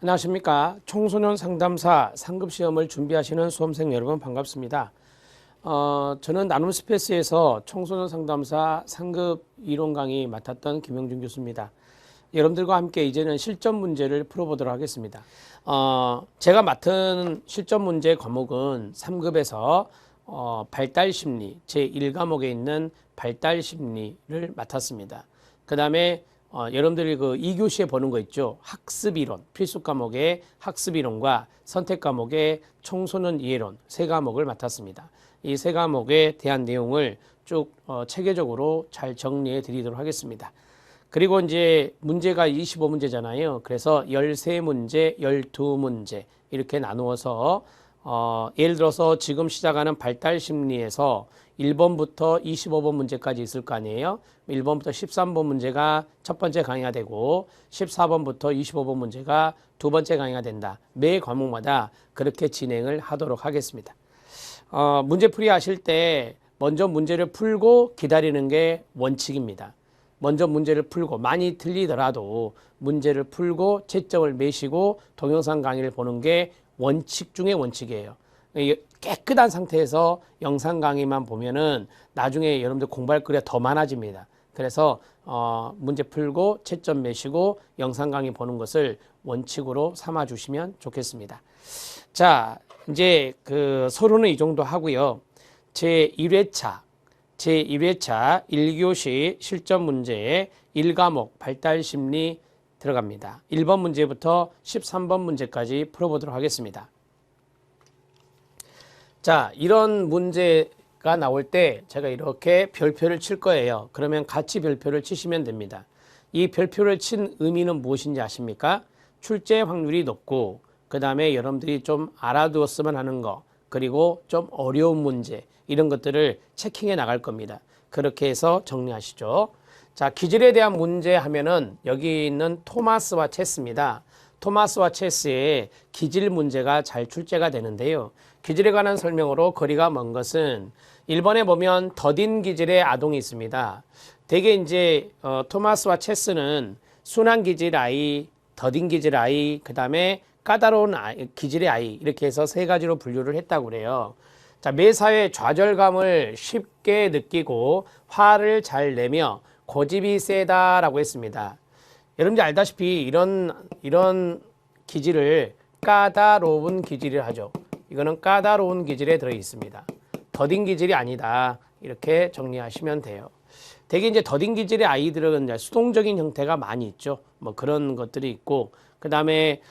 안녕하십니까. 청소년 상담사 상급시험을 준비하시는 수험생 여러분 반갑습니다. 저는 나눔 스페이스에서 청소년 상담사 상급 이론 강의 맡았던 김영준 교수입니다. 여러분들과 함께 이제는 실전 문제를 풀어보도록 하겠습니다. 제가 맡은 실전 문제 과목은 3급에서 발달심리 제1과목에 있는 발달심리를 맡았습니다. 그 다음에 여러분들이 그 2교시에 보는 거 있죠. 학습이론, 필수 과목의 학습이론과 선택 과목의 청소년 이해론 세 과목을 맡았습니다. 이 세 과목에 대한 내용을 쭉 체계적으로 잘 정리해 드리도록 하겠습니다. 그리고 이제 문제가 25문제잖아요. 그래서 13문제, 12문제 이렇게 나누어서 예를 들어서 지금 시작하는 발달심리에서 1번부터 25번 문제까지 있을 거 아니에요. 1번부터 13번 문제가 첫 번째 강의가 되고 14번부터 25번 문제가 두 번째 강의가 된다. 매 과목마다 그렇게 진행을 하도록 하겠습니다. 문제풀이 하실 때 먼저 문제를 풀고 기다리는 게 원칙입니다. 먼저 문제를 풀고 많이 틀리더라도 문제를 풀고 채점을 매시고 동영상 강의를 보는 게 원칙 중에 원칙이에요. 깨끗한 상태에서 영상 강의만 보면은 나중에 여러분들 공부할 거리가 더 많아집니다. 그래서 문제 풀고 채점 매시고 영상 강의 보는 것을 원칙으로 삼아 주시면 좋겠습니다. 자, 이제 그 서론은 이 정도 하고요. 제1회차 1교시 실전 문제에 1과목 발달심리 들어갑니다. 1번 문제부터 13번 문제까지 풀어보도록 하겠습니다. 자, 이런 문제가 나올 때 제가 이렇게 별표를 칠 거예요. 그러면 같이 별표를 치시면 됩니다. 이 별표를 친 의미는 무엇인지 아십니까? 출제 확률이 높고 그 다음에 여러분들이 좀 알아두었으면 하는 거 그리고 좀 어려운 문제 이런 것들을 체킹해 나갈 겁니다. 그렇게 해서 정리하시죠. 자, 기질에 대한 문제 하면은 여기 있는 토마스와 체스입니다. 토마스와 체스의 기질 문제가 잘 출제가 되는데요. 기질에 관한 설명으로 거리가 먼 것은 1번에 보면 더딘 기질의 아동이 있습니다. 대개 이제 토마스와 체스는 순한 기질 아이, 더딘 기질 아이, 그 다음에 까다로운 아이, 기질의 아이 이렇게 해서 세 가지로 분류를 했다고 그래요. 자, 매사에 좌절감을 쉽게 느끼고 화를 잘 내며 고집이 세다라고 했습니다. 여러분들 알다시피 이런 기질을 까다로운 기질을 하죠. 이거는 까다로운 기질에 들어 있습니다. 더딘 기질이 아니다. 이렇게 정리하시면 돼요. 대개 이제 더딘 기질의 아이들은 이제 수동적인 형태가 많이 있죠. 뭐 그런 것들이 있고, 그 다음에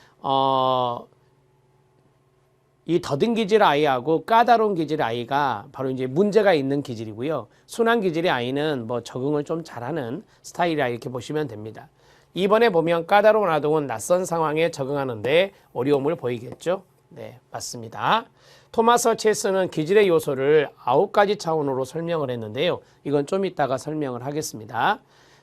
이 더딘 기질 아이하고 까다로운 기질 아이가 바로 이제 문제가 있는 기질이고요. 순한 기질의 아이는 뭐 적응을 좀 잘하는 스타일이라 이렇게 보시면 됩니다. 이번에 보면 까다로운 아동은 낯선 상황에 적응하는데 어려움을 보이겠죠. 네, 맞습니다. 토마스 체스는 기질의 요소를 9가지 차원으로 설명을 했는데요. 이건 좀 이따가 설명을 하겠습니다.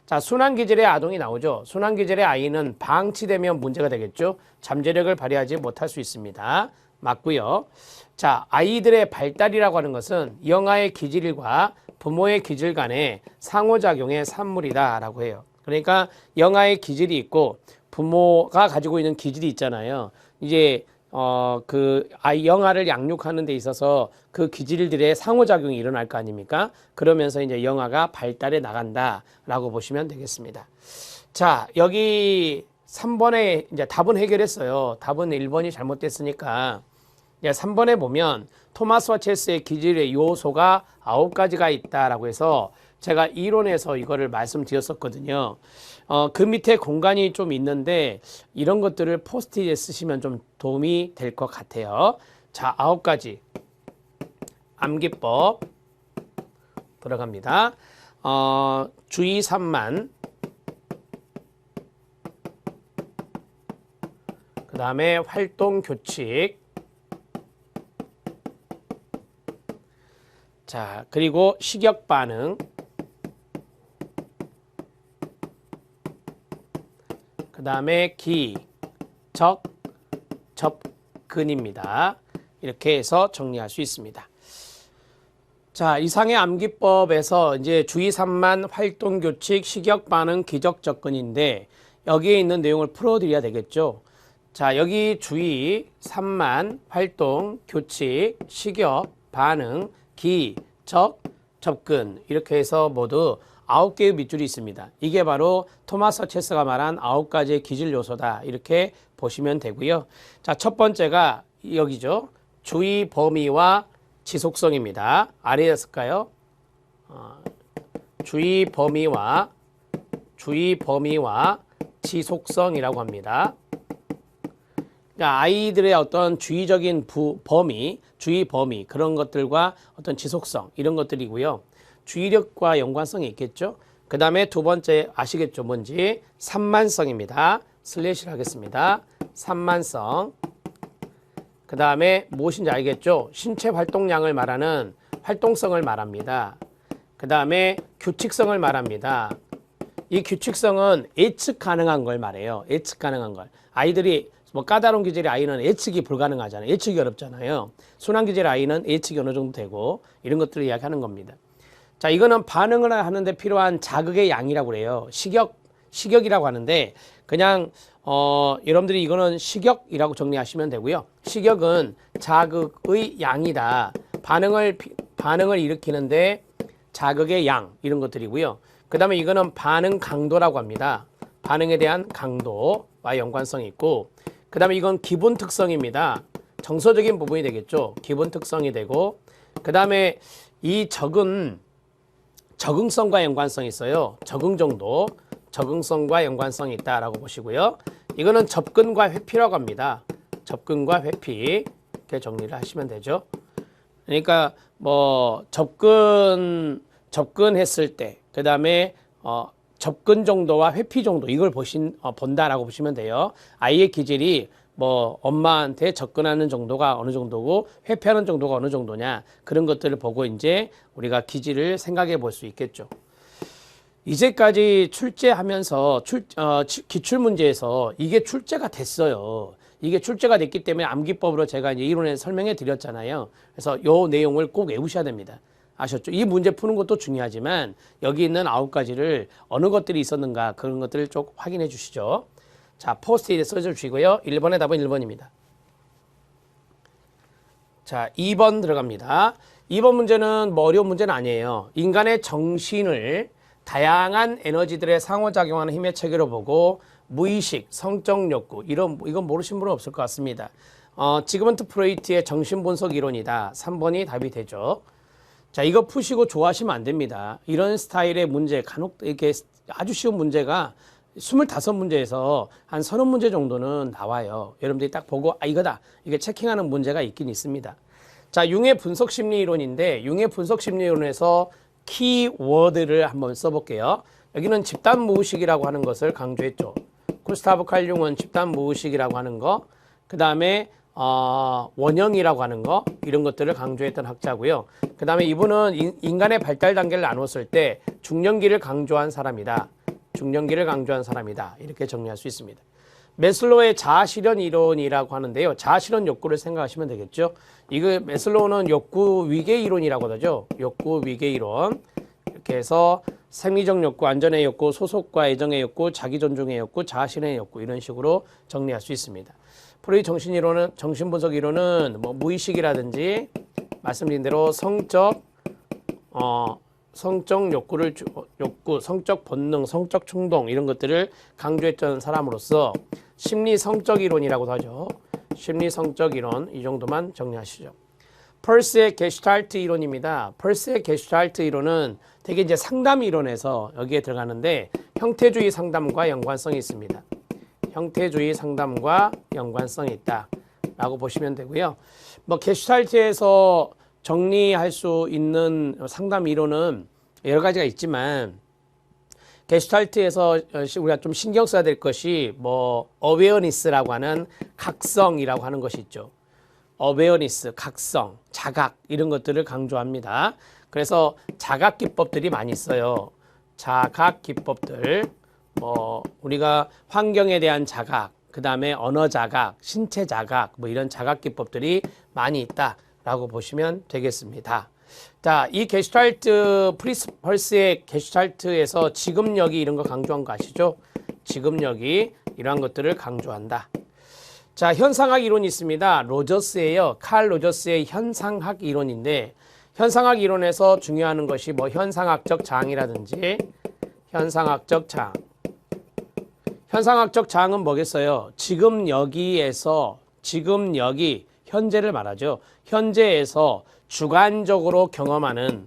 자, 순한 기질의 아동이 나오죠. 순한 기질의 아이는 방치되면 문제가 되겠죠. 잠재력을 발휘하지 못할 수 있습니다. 맞고요. 자, 아이들의 발달이라고 하는 것은 영아의 기질과 부모의 기질 간의 상호작용의 산물이다라고 해요. 그러니까 영아의 기질이 있고 부모가 가지고 있는 기질이 있잖아요. 이제 그 아이 영아를 양육하는 데 있어서 그 기질들의 상호작용이 일어날 거 아닙니까? 그러면서 이제 영아가 발달해 나간다라고 보시면 되겠습니다. 자, 여기 3번에 이제 답은 해결했어요. 답은 1번이 잘못됐으니까 이제 3번에 보면 토마스와 체스의 기질의 요소가 9가지가 있다라고 해서 제가 이론에서 이거를 말씀드렸었거든요. 그 밑에 공간이 좀 있는데 이런 것들을 포스트잇에 쓰시면 좀 도움이 될 것 같아요. 자, 9가지 암기법 들어갑니다. 주의 산만, 그 다음에 활동 규칙, 자, 그리고 식욕 반응, 그 다음에 기, 적, 접근입니다. 이렇게 해서 정리할 수 있습니다. 자, 이상의 암기법에서 이제 주의 산만, 활동 규칙, 식욕 반응, 기적 접근인데 여기에 있는 내용을 풀어드려야 되겠죠. 자, 여기 주의, 산만, 활동, 규칙, 식역, 반응, 기, 적, 접근 이렇게 해서 모두 9개의 밑줄이 있습니다. 이게 바로 토마스 체스가 말한 9가지의 기질 요소다. 이렇게 보시면 되고요. 자, 첫 번째가 여기죠. 주의 범위와 지속성입니다. 아래였을까요? 주의 범위와 지속성이라고 합니다. 그러니까 아이들의 어떤 주의적인 주의 범위 그런 것들과 어떤 지속성 이런 것들이고요. 주의력과 연관성이 있겠죠. 그 다음에 두 번째 아시겠죠? 뭔지 산만성입니다. 슬래시를 하겠습니다. 산만성. 그 다음에 무엇인지 알겠죠? 신체 활동량을 말하는 활동성을 말합니다. 그 다음에 규칙성을 말합니다. 이 규칙성은 예측 가능한 걸 말해요. 예측 가능한 걸. 아이들이 뭐 까다로운 기질의 아이는 예측이 불가능하잖아요. 예측이 어렵잖아요. 순한 기질의 아이는 예측이 어느 정도 되고 이런 것들을 이야기하는 겁니다. 자, 이거는 반응을 하는데 필요한 자극의 양이라고 그래요. 식역이라고 하는데 그냥 여러분들이 이거는 식역이라고 정리하시면 되고요. 식역은 자극의 양이다. 반응을 일으키는데 자극의 양 이런 것들이고요. 그 다음에 이거는 반응 강도라고 합니다. 반응에 대한 강도와 연관성이 있고 그 다음에 이건 기본 특성입니다. 정서적인 부분이 되겠죠. 기본 특성이 되고 그 다음에 이 적은 적응성과 연관성이 있어요. 적응 정도, 적응성과 연관성이 있다라고 보시고요. 이거는 접근과 회피라고 합니다. 접근과 회피 이렇게 정리를 하시면 되죠. 그러니까 뭐 접근했을 때, 그 다음에 접근 정도와 회피 정도 이걸 본다라고 보시면 돼요. 아이의 기질이 뭐 엄마한테 접근하는 정도가 어느 정도고 회피하는 정도가 어느 정도냐 그런 것들을 보고 이제 우리가 기질을 생각해 볼 수 있겠죠. 이제까지 출제하면서 기출문제에서 이게 출제가 됐어요. 이게 출제가 됐기 때문에 암기법으로 제가 이제 이론에 설명해 드렸잖아요. 그래서 이 내용을 꼭 외우셔야 됩니다. 아셨죠? 이 문제 푸는 것도 중요하지만 여기 있는 9가지를 어느 것들이 있었는가 그런 것들을 좀 확인해 주시죠. 자, 포스트잇에 써주시고요. 1번의 답은 1번입니다. 자, 2번 들어갑니다. 2번 문제는 뭐 어려운 문제는 아니에요. 인간의 정신을 다양한 에너지들의 상호작용하는 힘의 체계로 보고 무의식, 성적 욕구 이건 모르신 분은 없을 것 같습니다. 지그먼트 프로이트의 정신분석 이론이다. 3번이 답이 되죠. 자, 이거 푸시고 좋아하시면 안 됩니다. 이런 스타일의 문제 간혹 이렇게 아주 쉬운 문제가 25문제에서 한 30문제 정도는 나와요. 여러분들이 딱 보고 이거다 이게 체킹하는 문제가 있긴 있습니다. 자, 융의 분석 심리 이론인데 융의 분석 심리 이론에서 키워드를 한번 써볼게요. 여기는 집단 무의식이라고 하는 것을 강조했죠. 구스타브 칼 융은 집단 무의식이라고 하는 거, 그 다음에 원형이라고 하는 거 이런 것들을 강조했던 학자고요. 그 다음에 이분은 인간의 발달 단계를 나눴을 때 중년기를 강조한 사람이다. 중년기를 강조한 사람이다. 이렇게 정리할 수 있습니다. 매슬로우의 자아실현 이론이라고 하는데요. 자아실현 욕구를 생각하시면 되겠죠. 이거 매슬로우는 욕구 위계 이론이라고 하죠. 욕구 위계 이론. 이렇게 해서 생리적 욕구, 안전의 욕구, 소속과 애정의 욕구, 자기 존중의 욕구, 자아실현의 욕구 이런 식으로 정리할 수 있습니다. 프로이트 정신이론은 정신분석 이론은 뭐 무의식이라든지 말씀드린 대로 성적 욕구, 성적 본능, 성적 충동 이런 것들을 강조했던 사람으로서 심리 성적 이론이라고도 하죠. 심리 성적 이론 이 정도만 정리하시죠. 펄스의 게슈탈트 이론입니다. 펄스의 게슈탈트 이론은 되게 이제 상담 이론에서 여기에 들어가는데 형태주의 상담과 연관성이 있습니다. 형태주의 상담과 연관성이 있다라고 보시면 되고요. 뭐 게슈탈트에서 정리할 수 있는 상담 이론은 여러 가지가 있지만 게슈탈트에서 우리가 좀 신경 써야 될 것이 뭐 어웨어니스라고 하는 각성이라고 하는 것이 있죠. 어웨어니스, 각성, 자각 이런 것들을 강조합니다. 그래서 자각 기법들이 많이 있어요. 자각 기법들 뭐 우리가 환경에 대한 자각, 그 다음에 언어 자각, 신체 자각 뭐 이런 자각 기법들이 많이 있다라고 보시면 되겠습니다. 자, 이 게슈탈트 펄스의 게슈탈트에서 지급력이 이런 거 강조한 거 아시죠? 지급력이 이러한 것들을 강조한다. 자, 현상학 이론이 있습니다. 로저스예요. 칼 로저스의 현상학 이론인데 현상학 이론에서 중요한 것이 뭐 현상학적 자항이라든지 현상학적 자항. 현상학적 자항은 뭐겠어요? 지금 여기에서 지금 여기 현재를 말하죠. 현재에서 주관적으로 경험하는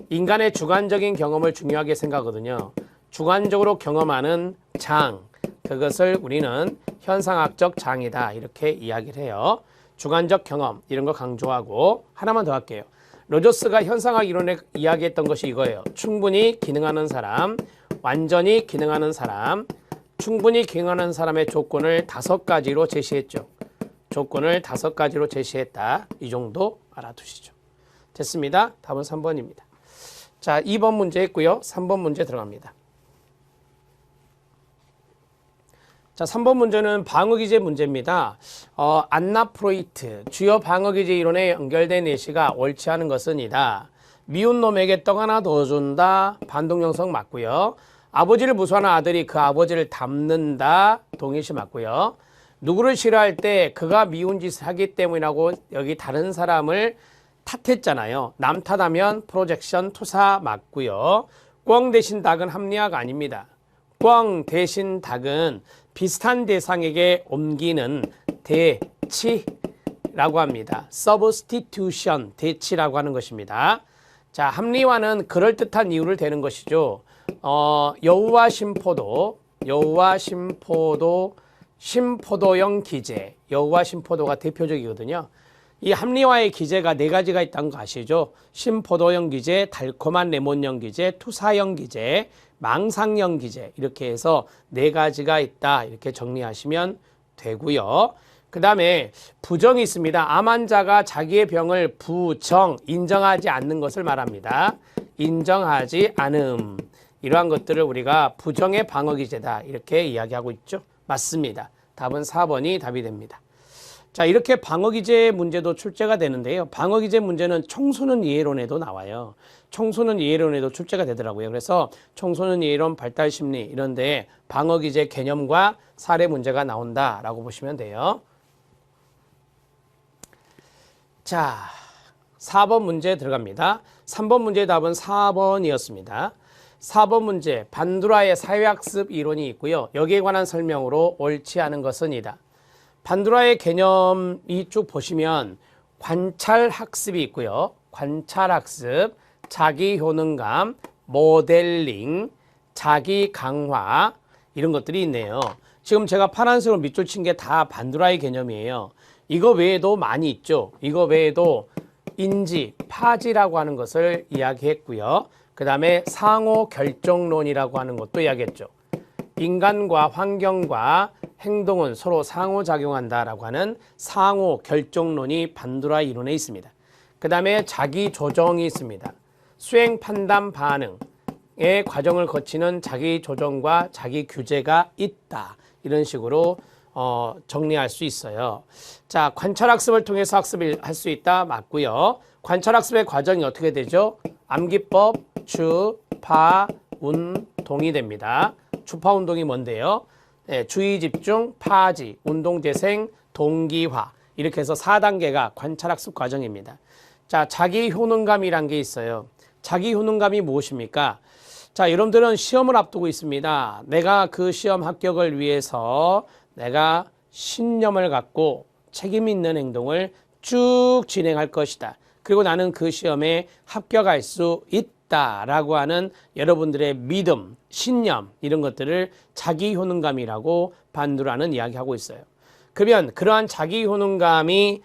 인간의 주관적인 경험을 중요하게 생각하거든요. 주관적으로 경험하는 장, 그것을 우리는 현상학적 장이다 이렇게 이야기를 해요. 주관적 경험 이런 거 강조하고 하나만 더 할게요. 로저스가 현상학 이론에 이야기했던 것이 이거예요. 충분히 기능하는 사람, 완전히 기능하는 사람, 충분히 기능하는 사람의 조건을 5가지로 제시했죠. 조건을 5가지로 제시했다. 이 정도 알아두시죠. 됐습니다. 답은 3번입니다. 자, 2번 문제 했고요. 3번 문제 들어갑니다. 자, 3번 문제는 방어기제 문제입니다. 안나 프로이트, 주요 방어기제 이론에 연결된 예시가 옳지 않은 것은 이다. 미운 놈에게 떡 하나 더 준다. 반동형성 맞고요. 아버지를 무수하는 아들이 그 아버지를 닮는다. 동일시 맞고요. 누구를 싫어할 때 그가 미운 짓을 하기 때문이라고 여기 다른 사람을 탓했잖아요. 남 탓하면 프로젝션 투사 맞고요. 꿩 대신 닭은 합리화가 아닙니다. 꿩 대신 닭은 비슷한 대상에게 옮기는 대치라고 합니다. substitution, 대치라고 하는 것입니다. 자, 합리화는 그럴듯한 이유를 대는 것이죠. 여우와 심포도, 심포도형 기제, 여우와 심포도가 대표적이거든요. 이 합리화의 기제가 4가지가 있다는 거 아시죠? 심포도형 기제, 달콤한 레몬형 기제, 투사형 기제, 망상형 기제 이렇게 해서 4가지가 있다 이렇게 정리하시면 되고요. 그 다음에 부정이 있습니다. 암 환자가 자기의 병을 인정하지 않는 것을 말합니다. 인정하지 않음. 이러한 것들을 우리가 부정의 방어 기제다 이렇게 이야기하고 있죠. 맞습니다. 답은 4번이 답이 됩니다. 자, 이렇게 방어 기제 문제도 출제가 되는데요. 방어 기제 문제는 청소년 이해론에도 나와요. 청소년 이해론에도 출제가 되더라고요. 그래서 청소년 이해론, 발달 심리 이런 데에 방어 기제 개념과 사례 문제가 나온다라고 보시면 돼요. 자, 4번 문제 들어갑니다. 3번 문제의 답은 4번이었습니다. 4번 문제, 반두라의 사회학습 이론이 있고요. 여기에 관한 설명으로 옳지 않은 것은 이다. 반두라의 개념이 쭉 보시면 관찰학습이 있고요. 관찰학습, 자기효능감, 모델링, 자기강화 이런 것들이 있네요. 지금 제가 파란색으로 밑줄 친 게 다 반두라의 개념이에요. 이거 외에도 많이 있죠. 이거 외에도 인지, 파지라고 하는 것을 이야기했고요. 그 다음에 상호 결정론이라고 하는 것도 이야기했죠. 인간과 환경과 행동은 서로 상호작용한다라고 하는 상호 결정론이 반두라 이론에 있습니다. 그 다음에 자기조정이 있습니다. 수행, 판단, 반응의 과정을 거치는 자기조정과 자기규제가 있다. 이런 식으로 정리할 수 있어요. 자, 관찰학습을 통해서 학습을 할 수 있다. 맞고요. 관찰학습의 과정이 어떻게 되죠? 암기법, 주, 파, 운, 동이 됩니다. 주파 운동이 뭔데요? 네, 주의 집중, 파지, 운동재생, 동기화 이렇게 해서 4단계가 관찰학습 과정입니다. 자, 자기 효능감이란 게 있어요. 자기 효능감이 무엇입니까? 자, 여러분들은 시험을 앞두고 있습니다. 내가 그 시험 합격을 위해서 내가 신념을 갖고 책임 있는 행동을 쭉 진행할 것이다. 그리고 나는 그 시험에 합격할 수 있다라고 하는 여러분들의 믿음, 신념 이런 것들을 자기 효능감이라고 반두라는 이야기하고 있어요. 그러면 그러한 자기 효능감이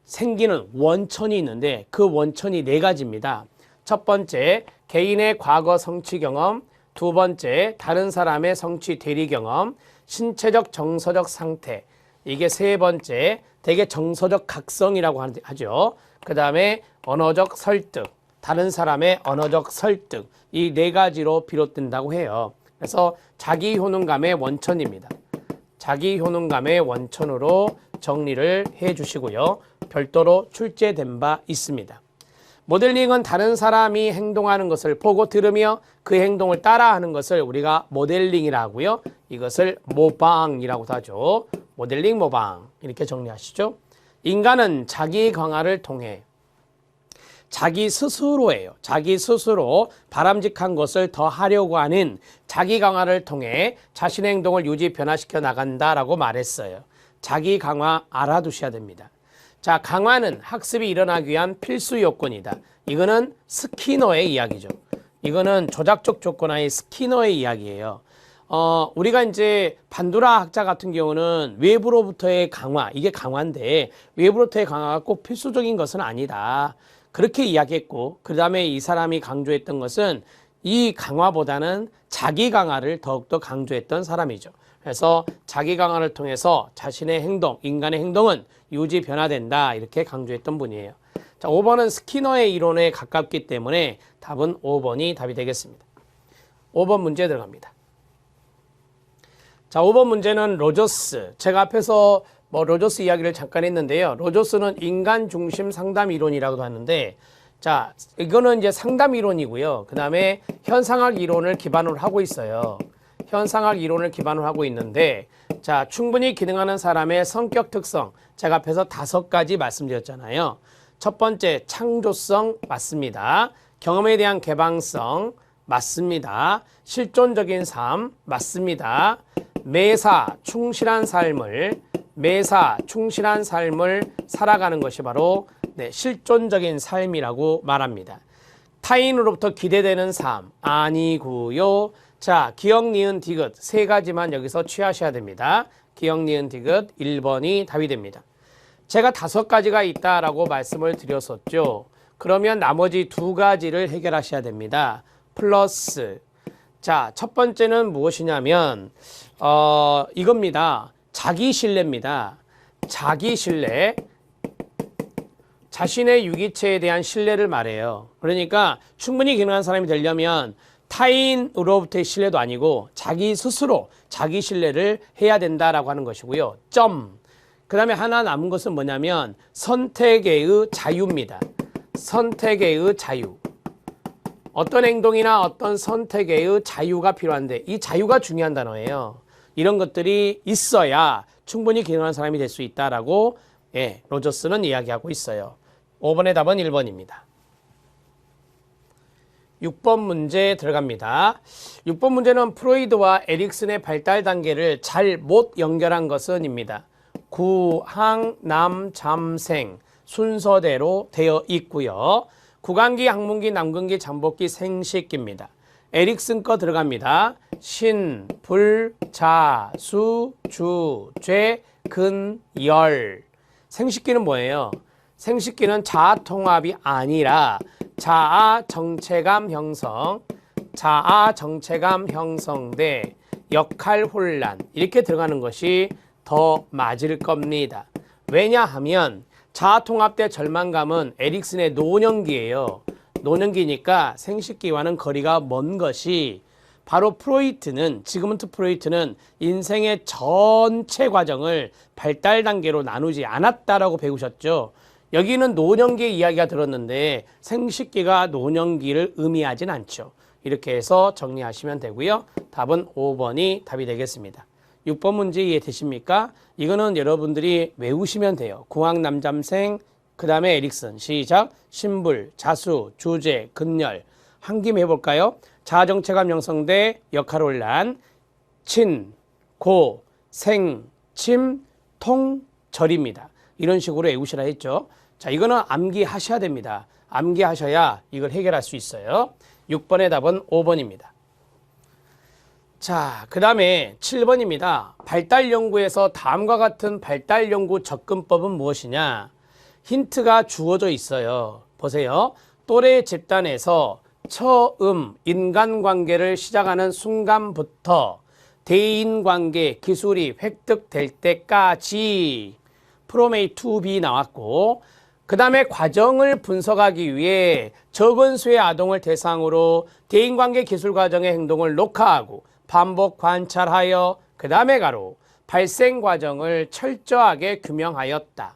생기는 원천이 있는데 그 원천이 4가지입니다. 첫 번째, 개인의 과거 성취 경험. 두 번째, 다른 사람의 성취 대리 경험. 신체적 정서적 상태. 이게 3번째, 되게 정서적 각성이라고 하죠. 그 다음에 언어적 설득. 다른 사람의 언어적 설득. 이 4가지로 비롯된다고 해요. 그래서 자기 효능감의 원천입니다. 자기 효능감의 원천으로 정리를 해 주시고요. 별도로 출제된 바 있습니다. 모델링은 다른 사람이 행동하는 것을 보고 들으며 그 행동을 따라하는 것을 우리가 모델링이라고 하고요. 이것을 모방이라고도 하죠. 모델링 모방 이렇게 정리하시죠. 인간은 자기 강화를 통해 자기 스스로예요. 자기 스스로 바람직한 것을 더 하려고 하는 자기 강화를 통해 자신의 행동을 유지 변화시켜 나간다라고 말했어요. 자기 강화 알아두셔야 됩니다. 자, 강화는 학습이 일어나기 위한 필수 요건이다. 이거는 스키너의 이야기죠. 이거는 조작적 조건하의 스키너의 이야기예요. 우리가 이제 반두라 학자 같은 경우는 외부로부터의 강화, 이게 강화인데 외부로부터의 강화가 꼭 필수적인 것은 아니다. 그렇게 이야기했고, 그 다음에 이 사람이 강조했던 것은 이 강화보다는 자기 강화를 더욱더 강조했던 사람이죠. 그래서 자기 강화를 통해서 자신의 행동, 인간의 행동은 유지 변화된다 이렇게 강조했던 분이에요. 자, 5번은 스키너의 이론에 가깝기 때문에 답은 5번이 답이 되겠습니다. 5번 문제 들어갑니다. 자, 5번 문제는 로저스. 제가 앞에서 로저스 이야기를 잠깐 했는데요. 로저스는 인간 중심 상담 이론이라고도 하는데, 자, 이거는 이제 상담 이론이고요. 그 다음에 현상학 이론을 기반으로 하고 있어요. 현상학 이론을 기반으로 하고 있는데, 자, 충분히 기능하는 사람의 성격 특성. 제가 앞에서 5가지 말씀드렸잖아요. 첫 번째, 창조성 맞습니다. 경험에 대한 개방성 맞습니다. 실존적인 삶 맞습니다. 매사 충실한 삶을 살아가는 것이 바로 실존적인 삶이라고 말합니다. 타인으로부터 기대되는 삶 아니고요. 자, 기억, 니은, 디귿 3가지만 여기서 취하셔야 됩니다. 기억, 니은, 디귿 1번이 답이 됩니다. 제가 5가지가 있다라고 말씀을 드렸었죠. 그러면 나머지 2가지를 해결하셔야 됩니다. 플러스. 자, 첫 번째는 무엇이냐면 이겁니다. 자기 신뢰입니다. 자기 신뢰. 자신의 유기체에 대한 신뢰를 말해요. 그러니까 충분히 기능한 사람이 되려면 타인으로부터의 신뢰도 아니고 자기 스스로 자기 신뢰를 해야 된다라고 하는 것이고요. 점. 그 다음에 하나 남은 것은 뭐냐면 선택의 자유입니다. 선택의 자유. 어떤 행동이나 어떤 선택의 자유가 필요한데 이 자유가 중요한 단어예요. 이런 것들이 있어야 충분히 기능한 사람이 될 수 있다라고 로저스는 이야기하고 있어요. 5번의 답은 1번입니다. 6번 문제 들어갑니다. 6번 문제는 프로이드와 에릭슨의 발달 단계를 잘 못 연결한 것은입니다. 구항남잠생 순서대로 되어 있고요. 구강기, 항문기, 남근기, 잠복기, 생식기입니다. 에릭슨 거 들어갑니다. 신, 불, 자, 수, 주, 죄, 근, 열. 생식기는 뭐예요? 생식기는 자아 통합이 아니라 자아 정체감 형성, 자아 정체감 형성대 역할 혼란 이렇게 들어가는 것이 더 맞을 겁니다. 왜냐하면 자아 통합대 절망감은 에릭슨의 노년기예요. 노년기니까 생식기와는 거리가 먼 것이 바로 프로이트는 지그문트 프로이트는 인생의 전체 과정을 발달 단계로 나누지 않았다라고 배우셨죠. 여기는 노년기 이야기가 들었는데 생식기가 노년기를 의미하진 않죠. 이렇게 해서 정리하시면 되고요. 답은 5번이 답이 되겠습니다. 6번 문제 이해되십니까? 이거는 여러분들이 외우시면 돼요. 구황남잠생, 그 다음에 에릭슨. 시작. 신불, 자수, 주제, 근열. 한 김에 해볼까요? 자아정체감 형성대 역할혼란, 친, 고, 생, 침, 통, 절입니다. 이런 식으로 외우시라 했죠. 자, 이거는 암기하셔야 됩니다. 암기하셔야 이걸 해결할 수 있어요. 6번의 답은 5번입니다. 자, 그 다음에 7번입니다. 발달연구에서 다음과 같은 발달연구 접근법은 무엇이냐? 힌트가 주어져 있어요. 보세요. 또래 집단에서 처음 인간관계를 시작하는 순간부터 대인관계 기술이 획득될 때까지 from A to B 나왔고, 그 다음에 과정을 분석하기 위해 적은 수의 아동을 대상으로 대인관계 기술 과정의 행동을 녹화하고 반복 관찰하여 그 다음에 가로 발생 과정을 철저하게 규명하였다.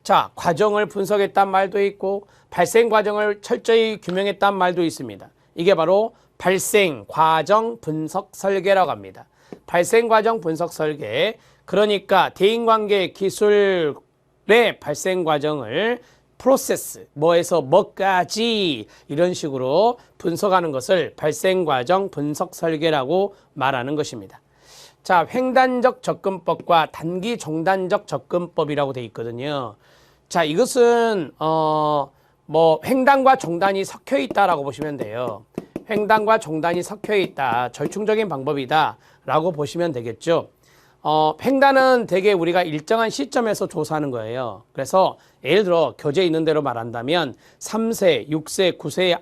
자, 과정을 분석했단 말도 있고 발생 과정을 철저히 규명했단 말도 있습니다. 이게 바로 발생 과정 분석 설계라고 합니다. 발생과정 분석 설계. 그러니까 대인관계 기술의 발생과정을 프로세스, 뭐에서 뭐까지 이런 식으로 분석하는 것을 발생과정 분석 설계라고 말하는 것입니다. 자, 횡단적 접근법과 단기 종단적 접근법이라고 되어 있거든요. 자, 이것은 뭐 횡단과 종단이 섞여 있다라고 보시면 돼요. 횡단과 종단이 섞여 있다. 절충적인 방법이다 라고 보시면 되겠죠. 횡단은 대개 우리가 일정한 시점에서 조사하는 거예요. 그래서 예를 들어 교재에 있는 대로 말한다면 3세, 6세, 9세의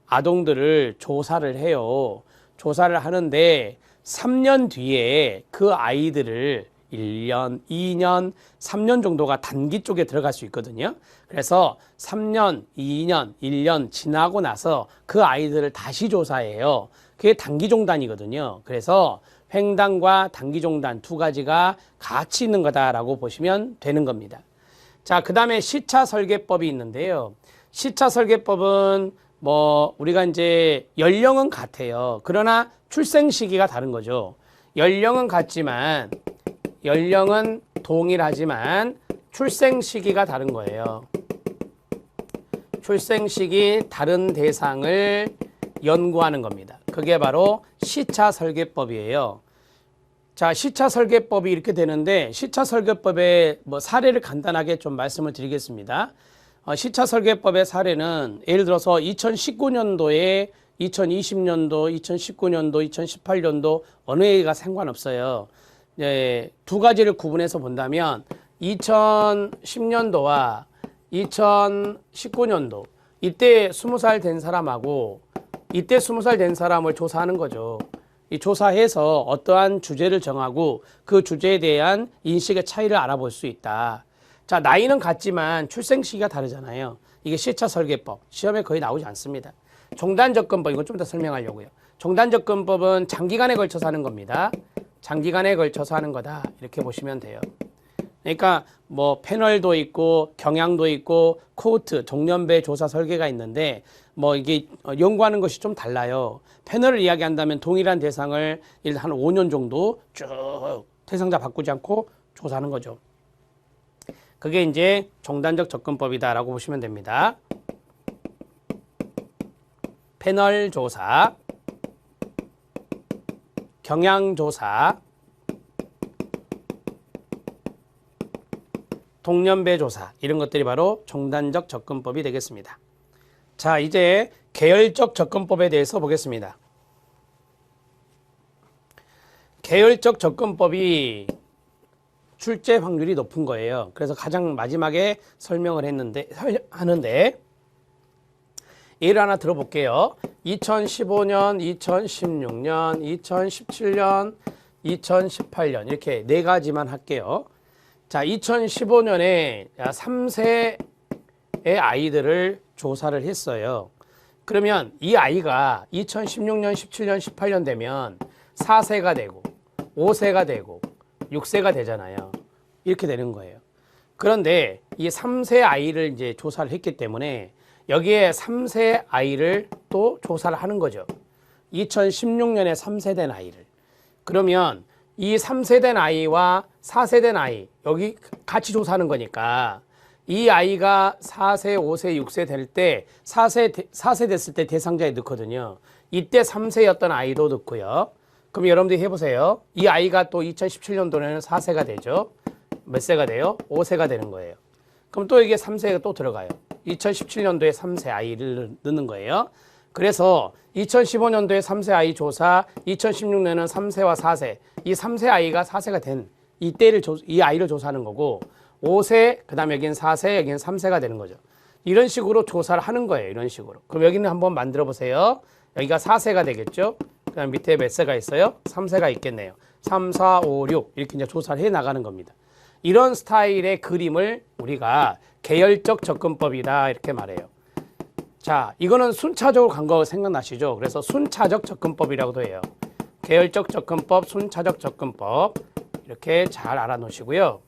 아동들을 조사를 해요. 조사를 하는데 3년 뒤에 그 아이들을 1년, 2년, 3년 정도가 단기 쪽에 들어갈 수 있거든요. 그래서 3년, 2년, 1년 지나고 나서 그 아이들을 다시 조사해요. 그게 단기 종단이거든요. 그래서 횡단과 단기 종단 두 가지가 같이 있는 거다라고 보시면 되는 겁니다. 자, 그 다음에 시차 설계법이 있는데요. 시차 설계법은 뭐 우리가 이제 연령은 같아요. 그러나 출생 시기가 다른 거죠. 연령은 같지만 연령은 동일하지만 출생 시기가 다른 거예요. 출생 시기 다른 대상을 연구하는 겁니다. 그게 바로 시차 설계법이에요. 자, 시차 설계법이 이렇게 되는데 시차 설계법의 뭐 사례를 간단하게 좀 말씀을 드리겠습니다. 시차 설계법의 사례는 예를 들어서 2019년도에 2020년도, 2019년도, 2018년도 어느 해가 상관없어요. 두 가지를 구분해서 본다면 2010년도와 2019년도 이때 20살 된 사람하고 이때 20살 된 사람을 조사하는 거죠. 이 조사해서 어떠한 주제를 정하고 그 주제에 대한 인식의 차이를 알아볼 수 있다. 자, 나이는 같지만 출생 시기가 다르잖아요. 이게 시차 설계법. 시험에 거의 나오지 않습니다. 종단 접근법, 이건 좀 더 설명하려고요. 종단 접근법은 장기간에 걸쳐서 하는 겁니다. 장기간에 걸쳐서 하는 거다. 이렇게 보시면 돼요. 그러니까 뭐 패널도 있고 경향도 있고 코호트, 종년배 조사 설계가 있는데 뭐 이게 연구하는 것이 좀 달라요. 패널을 이야기한다면 동일한 대상을 한 5년 정도 쭉 대상자 바꾸지 않고 조사하는 거죠. 그게 이제 종단적 접근법이다라고 보시면 됩니다. 패널 조사, 경향 조사, 동년배 조사 이런 것들이 바로 종단적 접근법이 되겠습니다. 자, 이제 계열적 접근법에 대해서 보겠습니다. 계열적 접근법이 출제 확률이 높은 거예요. 그래서 가장 마지막에 설명을 하는데 예를 하나 들어볼게요. 2015년, 2016년, 2017년, 2018년 이렇게 네 가지만 할게요. 자, 2015년에 3세의 아이들을 조사를 했어요. 그러면 이 아이가 2016년, 17년, 18년 되면 4세가 되고 5세가 되고 6세가 되잖아요. 이렇게 되는 거예요. 그런데 이 3세 아이를 이제 조사를 했기 때문에 여기에 3세 아이를 또 조사를 하는 거죠. 2016년에 3세 된 아이를. 그러면 이 3세 된 아이와 4세 된 아이 여기 같이 조사하는 거니까 이 아이가 4세, 5세, 6세 될 때 4세 됐을 때 대상자에 넣거든요. 이때 3세였던 아이도 넣고요. 그럼 여러분들이 해보세요. 이 아이가 또 2017년도에는 4세가 되죠. 몇 세가 돼요? 5세가 되는 거예요. 그럼 또 이게 3세가 또 들어가요. 2017년도에 3세 아이를 넣는 거예요. 그래서 2015년도에 3세 아이 조사, 2016년에는 3세와 4세, 이 3세 아이가 4세가 된 이때를 이 아이를 조사하는 거고 5세, 그 다음에 여기는 4세, 여기는 3세가 되는 거죠. 이런 식으로 조사를 하는 거예요. 이런 식으로. 그럼 여기는 한번 만들어 보세요. 여기가 4세가 되겠죠. 그 다음 밑에 몇 세가 있어요? 3세가 있겠네요. 3, 4, 5, 6 이렇게 이제 조사를 해 나가는 겁니다. 이런 스타일의 그림을 우리가 계열적 접근법이다 이렇게 말해요. 자, 이거는 순차적으로 간 거 생각나시죠? 그래서 순차적 접근법이라고도 해요. 계열적 접근법, 순차적 접근법 이렇게 잘 알아놓으시고요.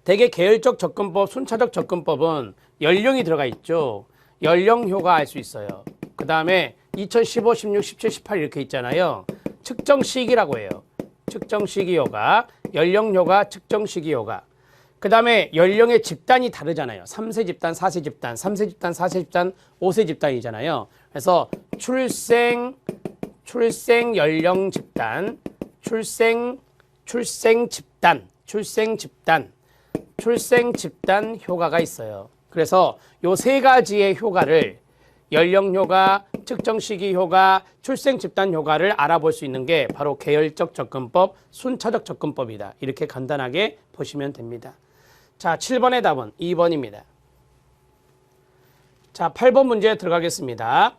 대개 계열적 접근법, 순차적 접근법은 연령이 들어가 있죠. 연령효가 알 수 있어요. 그 다음에 2015, 16, 17, 18 이렇게 있잖아요. 측정시기라고 해요. 측정시기 효과, 연령 효과, 측정시기 효과. 그 다음에 연령의 집단이 다르잖아요. 3세 집단, 4세 집단, 3세 집단, 4세 집단, 5세 집단이잖아요. 그래서 출생 연령 집단, 출생 집단 효과가 있어요. 그래서 요 세 가지의 효과를 연령 효과, 측정 시기 효과, 출생 집단 효과를 알아볼 수 있는 게 바로 계열적 접근법, 순차적 접근법이다. 이렇게 간단하게 보시면 됩니다. 자, 7번의 답은 2번입니다. 자, 8번 문제 들어가겠습니다.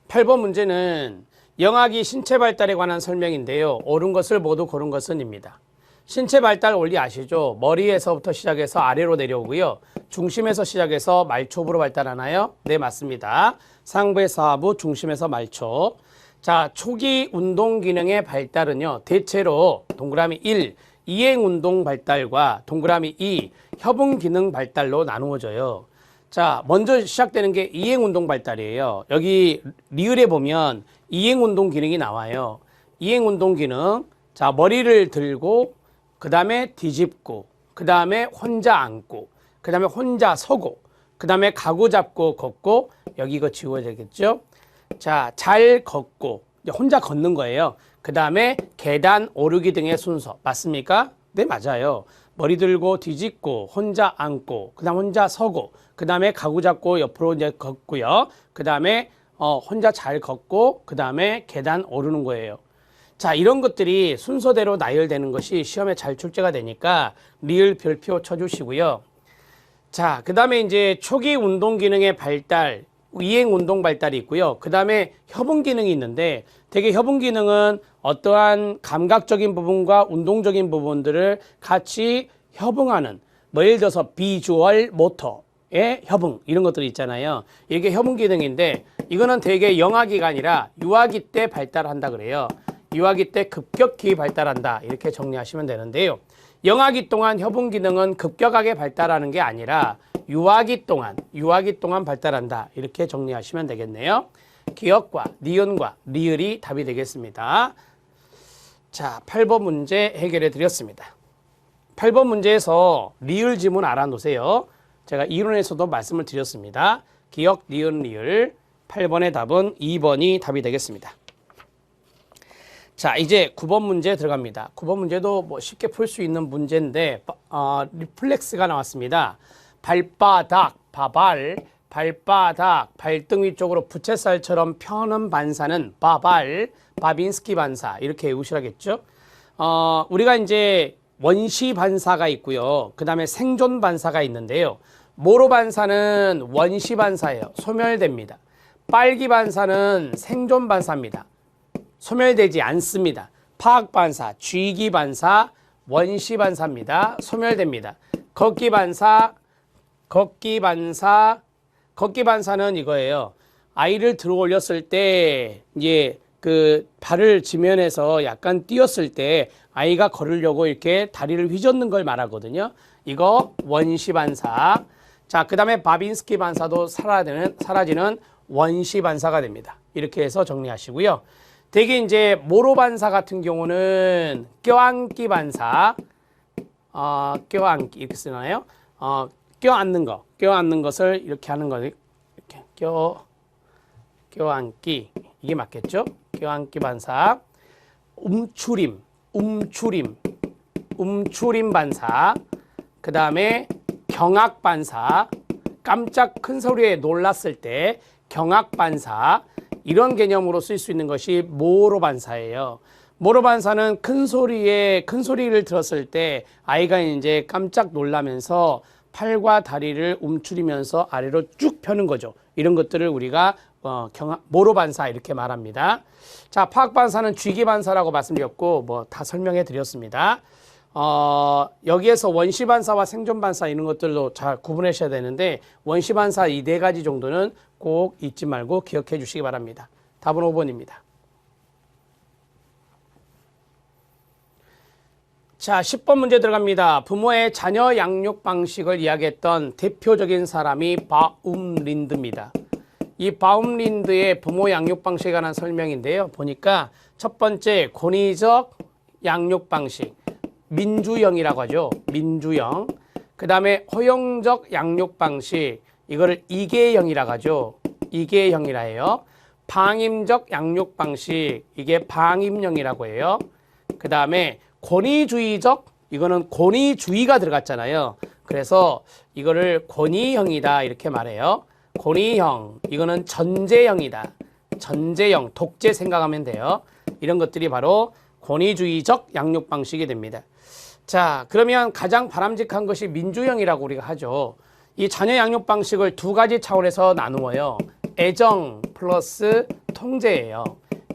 8번 문제는 영아기 신체 발달에 관한 설명인데요. 옳은 것을 모두 고른 것은입니다. 신체 발달 원리 아시죠? 머리에서부터 시작해서 아래로 내려오고요. 중심에서 시작해서 말초부로 발달하나요? 네, 맞습니다. 상부에서 하부, 중심에서 말초. 자, 초기 운동 기능의 발달은요. 대체로 동그라미 1, 이행 운동 발달과 동그라미 2, 협응 기능 발달로 나누어져요. 자, 먼저 시작되는 게 이행 운동 발달이에요. 여기 리을에 보면 이행 운동 기능이 나와요. 이행 운동 기능. 자, 머리를 들고 그 다음에 뒤집고, 그 다음에 혼자 앉고, 그 다음에 혼자 서고, 그 다음에 가구 잡고 걷고, 여기 이거 지워야겠죠? 자, 잘 걷고, 혼자 걷는 거예요. 그 다음에 계단 오르기 등의 순서. 맞습니까? 네, 맞아요. 머리 들고 뒤집고, 혼자 앉고, 그 다음 혼자 서고, 그 다음에 가구 잡고 옆으로 이제 걷고요. 그 다음에 혼자 잘 걷고, 그 다음에 계단 오르는 거예요. 자, 이런 것들이 순서대로 나열되는 것이 시험에 잘 출제가 되니까 리을 별표 쳐주시고요. 자, 그 다음에 이제 초기 운동 기능의 발달, 이행 운동 발달이 있고요. 그 다음에 협응 기능이 있는데 되게 협응 기능은 어떠한 감각적인 부분과 운동적인 부분들을 같이 협응하는, 뭐 예를 들어서 비주얼 모터의 협응 이런 것들이 있잖아요. 이게 협응 기능인데 이거는 되게 영아기가 아니라 유아기 때 발달한다 그래요. 유아기 때 급격히 발달한다 이렇게 정리하시면 되는데요. 영아기 동안 협응 기능은 급격하게 발달하는 게 아니라 유아기 동안 발달한다 이렇게 정리하시면 되겠네요. 기억과 니은과 리을이 답이 되겠습니다. 자, 8번 문제 해결해 드렸습니다. 8번 문제에서 리을 지문 알아놓으세요. 제가 이론에서도 말씀을 드렸습니다. 기억, 니은, 리을. 8번의 답은 2번이 답이 되겠습니다. 자, 이제 9번 문제 들어갑니다. 9번 문제도 뭐 쉽게 풀 수 있는 문제인데 리플렉스가 나왔습니다. 발바닥, 발바닥, 발등 위쪽으로 부채살처럼 펴는 반사는 바빈스키 반사 이렇게 외우시라겠죠. 우리가 이제 원시 반사가 있고요. 그 다음에 생존 반사가 있는데요. 모로 반사는 원시 반사예요. 소멸됩니다. 빨기 반사는 생존 반사입니다. 소멸되지 않습니다. 파악 반사, 쥐기 반사, 원시 반사입니다. 소멸됩니다. 걷기 반사는 이거예요. 아이를 들어 올렸을 때 이제 그 발을 지면에서 약간 띄었을 때 아이가 걸으려고 이렇게 다리를 휘젓는 걸 말하거든요. 이거 원시 반사. 자, 그 다음에 바빈스키 반사도 사라지는 원시 반사가 됩니다. 이렇게 해서 정리하시고요. 되게 이제 모로 반사 같은 경우는 껴안기 반사, 껴안기 이렇게 쓰나요? 껴안는 것을 이렇게 하는 거, 이렇게 껴안기 이게 맞겠죠? 껴안기 반사, 움츠림 반사, 그 다음에 경악 반사, 깜짝 큰 소리에 놀랐을 때 경악 반사. 이런 개념으로 쓸 수 있는 것이 모로 반사예요. 모로 반사는 큰 소리를 들었을 때 아이가 이제 깜짝 놀라면서 팔과 다리를 움츠리면서 아래로 쭉 펴는 거죠. 이런 것들을 우리가 모로 반사 이렇게 말합니다. 자, 파악 반사는 쥐기 반사라고 말씀드렸고 뭐 다 설명해 드렸습니다. 여기에서 원시 반사와 생존 반사 이런 것들로 잘 구분하셔야 되는데 원시 반사 이 네 가지 정도는 꼭 잊지 말고 기억해 주시기 바랍니다. 답은 5번입니다. 자, 10번 문제 들어갑니다. 부모의 자녀 양육 방식을 이야기했던 대표적인 사람이 바움린드입니다. 이 바움린드의 부모 양육 방식에 관한 설명인데요. 보니까 첫 번째 권위적 양육 방식, 민주형이라고 하죠. 민주형. 그 다음에 허용적 양육 방식, 이거를 이계형이라고 하죠. 이계형이라 해요. 방임적 양육 방식, 이게 방임형이라고 해요. 그 다음에 권위주의적, 이거는 권위주의가 들어갔잖아요. 그래서 이거를 권위형이다 이렇게 말해요. 권위형, 이거는 전제형이다. 전제형, 독재 생각하면 돼요. 이런 것들이 바로 권위주의적 양육 방식이 됩니다. 자, 그러면 가장 바람직한 것이 민주형이라고 우리가 하죠. 이 자녀 양육 방식을 두 가지 차원에서 나누어요. 애정 플러스 통제예요.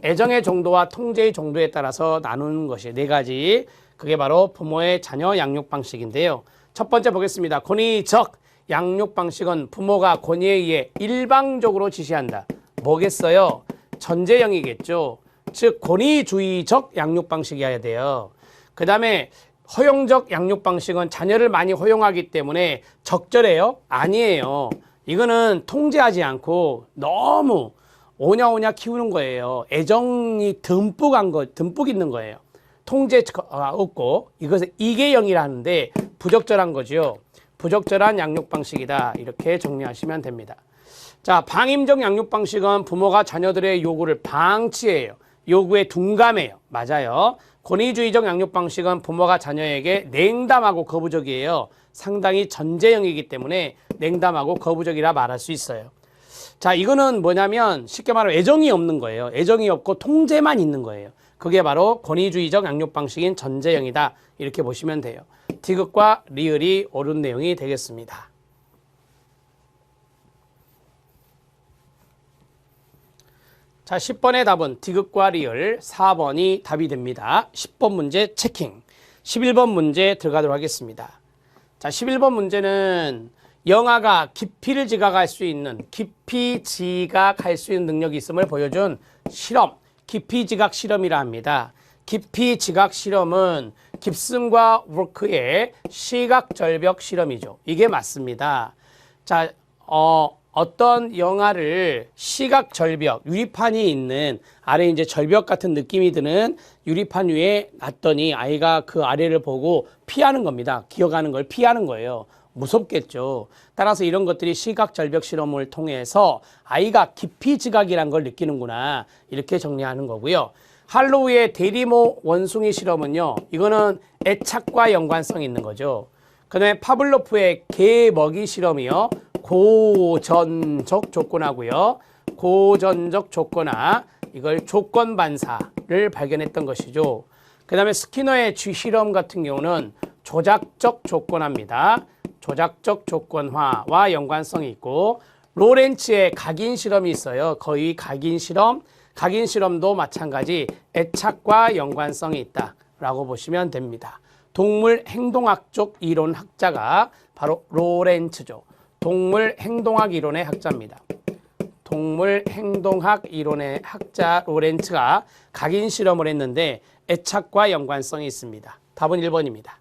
애정의 정도와 통제의 정도에 따라서 나누는 것이 네 가지. 그게 바로 부모의 자녀 양육 방식인데요. 첫 번째 보겠습니다. 권위적 양육 방식은 부모가 권위에 의해 일방적으로 지시한다. 뭐겠어요? 전제형이겠죠. 즉 권위주의적 양육 방식이어야 돼요. 그 다음에 허용적 양육 방식은 자녀를 많이 허용하기 때문에 적절해요? 아니에요. 이거는 통제하지 않고 너무 오냐오냐 키우는 거예요. 애정이 듬뿍 있는 거예요. 통제가 없고, 이것을 이계형이라는데 부적절한 거죠. 부적절한 양육 방식이다. 이렇게 정리하시면 됩니다. 자, 방임적 양육 방식은 부모가 자녀들의 요구를 방치해요. 요구에 둔감해요. 맞아요. 권위주의적 양육 방식은 부모가 자녀에게 냉담하고 거부적이에요. 상당히 전제형이기 때문에 냉담하고 거부적이라 말할 수 있어요. 자, 이거는 뭐냐면 쉽게 말하면 애정이 없는 거예요. 애정이 없고 통제만 있는 거예요. 그게 바로 권위주의적 양육 방식인 전제형이다. 이렇게 보시면 돼요. 디귿과 리을이 옳은 내용이 되겠습니다. 자, 10번의 답은 디귿과 리을, 4번이 답이 됩니다. 10번 문제 체킹. 11번 문제 들어가도록 하겠습니다. 자, 11번 문제는 영아가 깊이를 지각할 수 있는, 깊이 지각할 수 있는 능력이 있음을 보여준 실험, 깊이 지각 실험이라 합니다. 깊이 지각 실험은 깁슨과 워크의 시각 절벽 실험이죠. 이게 맞습니다. 자, 어떤 영화를 시각 절벽, 유리판이 있는 아래 이제 절벽 같은 느낌이 드는 유리판 위에 놨더니 아이가 그 아래를 보고 피하는 겁니다. 기어가는 걸 피하는 거예요. 무섭겠죠. 따라서 이런 것들이 시각 절벽 실험을 통해서 아이가 깊이 지각이란 걸 느끼는구나. 이렇게 정리하는 거고요. 할로우의 대리모 원숭이 실험은요. 이거는 애착과 연관성이 있는 거죠. 그 다음에 파블로프의 개 먹이 실험이요. 고전적 조건하고요. 고전적 조건화, 이걸 조건 반사를 발견했던 것이죠. 그 다음에 스키너의 쥐 실험 같은 경우는 조작적 조건화입니다. 조작적 조건화와 연관성이 있고, 로렌츠의 각인 실험이 있어요. 거의 각인 실험, 각인 실험도 마찬가지 애착과 연관성이 있다라고 보시면 됩니다. 동물 행동학적 이론 학자가 바로 로렌츠죠. 동물 행동학 이론의 학자입니다. 동물 행동학 이론의 학자 로렌츠가 각인 실험을 했는데 애착과 연관성이 있습니다. 답은 1번입니다.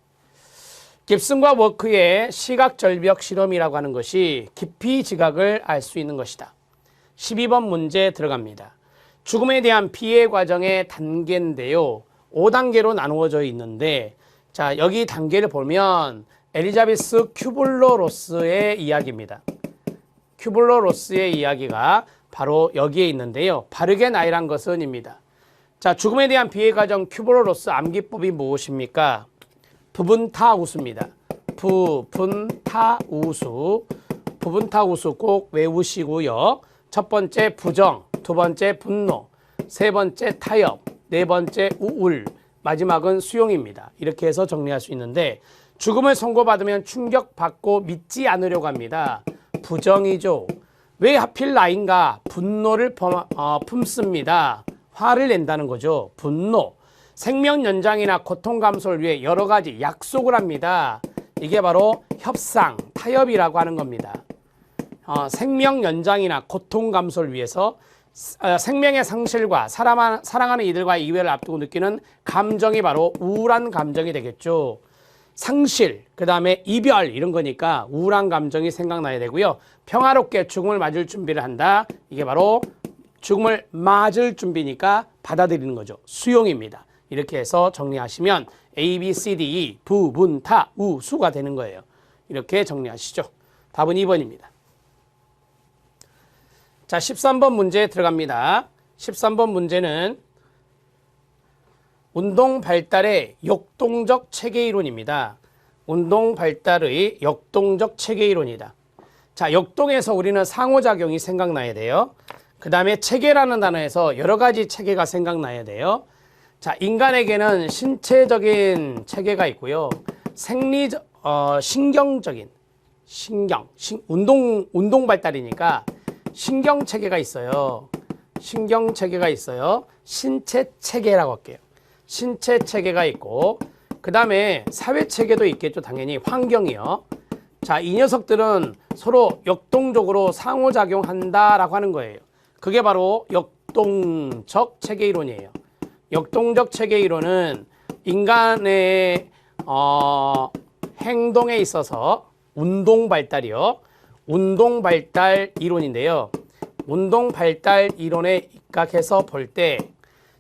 깁슨과 워크의 시각 절벽 실험이라고 하는 것이 깊이 지각을 알 수 있는 것이다. 12번 문제 들어갑니다. 죽음에 대한 피해 과정의 단계인데요. 5단계로 나누어져 있는데, 자, 여기 단계를 보면 엘리자베스 큐블러 로스의 이야기입니다. 큐블러 로스의 이야기가 바로 여기에 있는데요. 바르게 나이란 것은입니다. 자, 죽음에 대한 피해 과정 큐블러 로스 암기법이 무엇입니까? 부분타우수입니다. 부분타우수. 부분타우수 꼭 외우시고요. 첫 번째 부정, 두 번째 분노, 세 번째 타협, 네 번째 우울, 마지막은 수용입니다. 이렇게 해서 정리할 수 있는데, 죽음을 선고받으면 충격받고 믿지 않으려고 합니다. 부정이죠. 왜 하필 나인가? 분노를 품습니다. 화를 낸다는 거죠. 분노. 생명 연장이나 고통 감소를 위해 여러 가지 약속을 합니다. 이게 바로 협상, 타협이라고 하는 겁니다. 생명 연장이나 고통 감소를 위해서 생명의 상실과 사랑하는 이들과의 이별을 앞두고 느끼는 감정이 바로 우울한 감정이 되겠죠. 상실, 그 다음에 이별 이런 거니까 우울한 감정이 생각나야 되고요. 평화롭게 죽음을 맞을 준비를 한다. 이게 바로 죽음을 맞을 준비니까 받아들이는 거죠. 수용입니다. 이렇게 해서 정리하시면 A, B, C, D, E, 부, 분, 타, 우, 수가 되는 거예요. 이렇게 정리하시죠. 답은 2번입니다. 자, 13번 문제 들어갑니다. 13번 문제는 운동 발달의 역동적 체계 이론입니다. 운동 발달의 역동적 체계 이론이다. 자, 역동에서 우리는 상호작용이 생각나야 돼요. 그 다음에 체계라는 단어에서 여러 가지 체계가 생각나야 돼요. 자, 인간에게는 신체적인 체계가 있고요. 신경적인, 운동 발달이니까 신경 체계가 있어요. 신경 체계가 있어요. 신체 체계라고 할게요. 신체 체계가 있고, 그 다음에 사회 체계도 있겠죠. 당연히 환경이요. 자, 이 녀석들은 서로 역동적으로 상호작용한다라고 하는 거예요. 그게 바로 역동적 체계 이론이에요. 역동적 체계 이론은 인간의 행동에 있어서 운동 발달이요. 운동 발달 이론인데요. 운동 발달 이론에 입각해서 볼 때,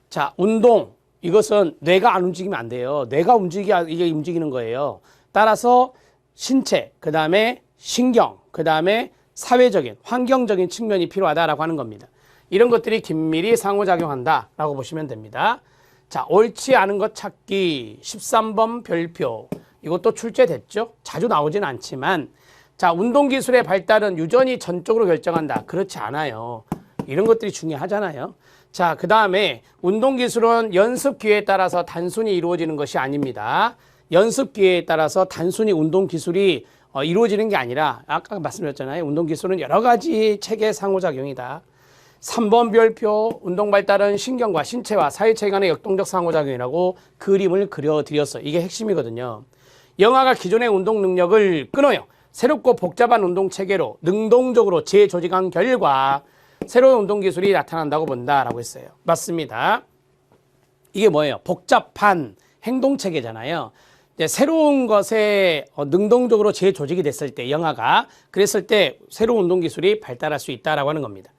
자, 운동, 이것은 뇌가 안 움직이면 안 돼요. 뇌가 움직여야 이게 움직이는 거예요. 따라서 신체, 그 다음에 신경, 그 다음에 사회적인, 환경적인 측면이 필요하다라고 하는 겁니다. 이런 것들이 긴밀히 상호작용한다라고 보시면 됩니다. 자, 옳지 않은 것 찾기 13번 별표. 이것도 출제됐죠. 자주 나오진 않지만, 자, 운동기술의 발달은 유전이 전적으로 결정한다. 그렇지 않아요. 이런 것들이 중요하잖아요. 자, 그 다음에 운동기술은 연습 기회에 따라서 단순히 이루어지는 것이 아닙니다. 연습 기회에 따라서 단순히 운동기술이 이루어지는 게 아니라 아까 말씀드렸잖아요. 운동기술은 여러 가지 체계 상호작용이다. 3번 별표, 운동발달은 신경과 신체와 사회체 간의 역동적 상호작용이라고 그림을 그려드렸어요. 이게 핵심이거든요. 영아가 기존의 운동 능력을 끊어요. 새롭고 복잡한 운동체계로 능동적으로 재조직한 결과 새로운 운동기술이 나타난다고 본다라고 했어요. 맞습니다. 이게 뭐예요? 복잡한 행동체계잖아요. 이제 새로운 것에 능동적으로 재조직이 됐을 때, 영아가 그랬을 때 새로운 운동기술이 발달할 수 있다라고 하는 겁니다.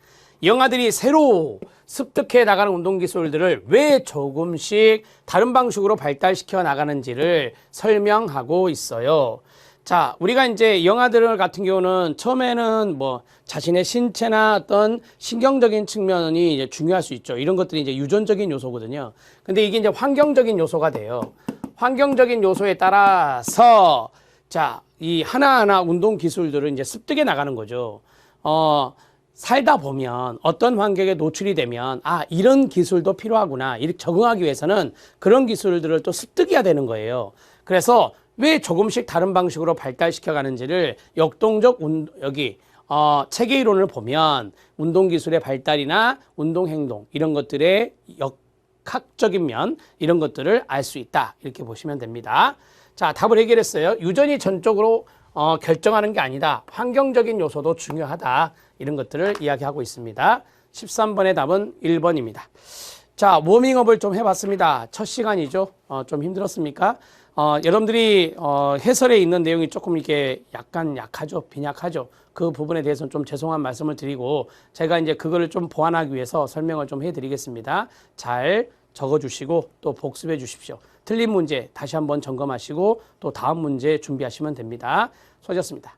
영아들이 새로 습득해 나가는 운동기술들을 왜 조금씩 다른 방식으로 발달시켜 나가는지를 설명하고 있어요. 자, 우리가 이제 영아들 같은 경우는 처음에는 뭐 자신의 신체나 어떤 신경적인 측면이 이제 중요할 수 있죠. 이런 것들이 이제 유전적인 요소거든요. 근데 이게 이제 환경적인 요소가 돼요. 환경적인 요소에 따라서 자, 이 하나하나 운동 기술들을 이제 습득해 나가는 거죠. 살다 보면 어떤 환경에 노출이 되면 아, 이런 기술도 필요하구나. 이렇게 적응하기 위해서는 그런 기술들을 또 습득해야 되는 거예요. 그래서 왜 조금씩 다른 방식으로 발달시켜 가는지를 역동적 체계 이론을 보면 운동기술의 발달이나 운동행동 이런 것들의 역학적인 면 이런 것들을 알 수 있다. 이렇게 보시면 됩니다. 자, 답을 해결했어요. 유전이 전적으로 결정하는 게 아니다. 환경적인 요소도 중요하다. 이런 것들을 이야기하고 있습니다. 13번의 답은 1번입니다. 자, 워밍업을 좀 해봤습니다. 첫 시간이죠. 좀 힘들었습니까? 여러분들이 해설에 있는 내용이 조금 이렇게 약간 약하죠. 빈약하죠. 그 부분에 대해서는 좀 죄송한 말씀을 드리고 제가 이제 그거를 좀 보완하기 위해서 설명을 좀 해드리겠습니다. 잘 적어주시고 또 복습해 주십시오. 틀린 문제 다시 한번 점검하시고 또 다음 문제 준비하시면 됩니다. 수고하셨습니다.